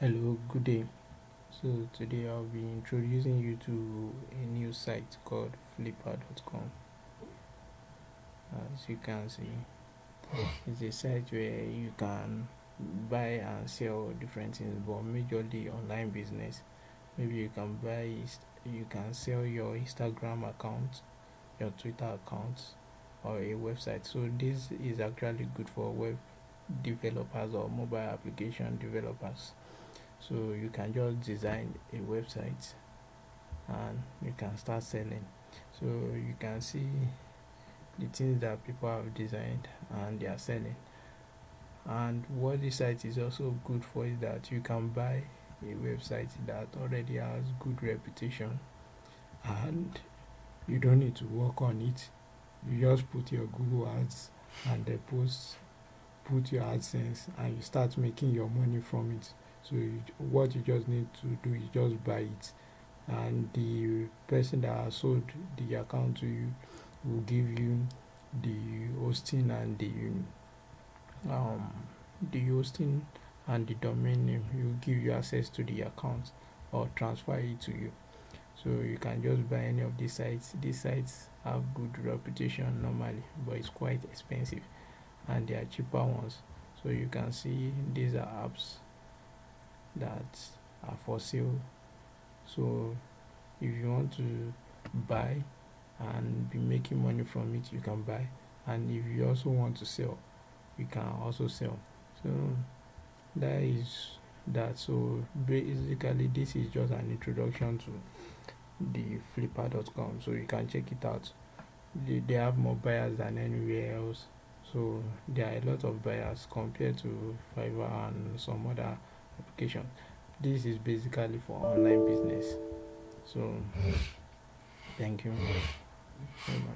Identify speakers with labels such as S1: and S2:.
S1: Hello, good day. So today I'll be introducing you to a new site called FLIPPA.com. As you can see, it's a site where you can buy and sell different things, but majorly online business. Maybe you can sell your Instagram account, your Twitter account, or a website. So this is actually good for web developers or mobile application developers. So you can just design a website and you can start selling. So you can see the things that people have designed and they are selling. And what this site is also good for is that you can buy a website that already has good reputation and you don't need to work on it. You just put your Google ads and the post, put your AdSense, and you start making your money from it. So what you just need to do is just buy it, and the person that has sold the account to you will give you the hosting and um hosting and the domain name. He will give you access to the account or transfer it to you. So you can just buy any of these sites. These sites have good reputation normally, but it's quite expensive, and there are cheaper ones. So you can see these are apps that are for sale. So if you want to buy and be making money from it, you can buy, and if you also want to sell, you can also sell. So that is that. So basically this is just an introduction to the flipper.com, so you can check it out. They have more buyers than anywhere else, so there are a lot of buyers compared to Fiverr and some other application. This is basically for online business. So thank you. Bye.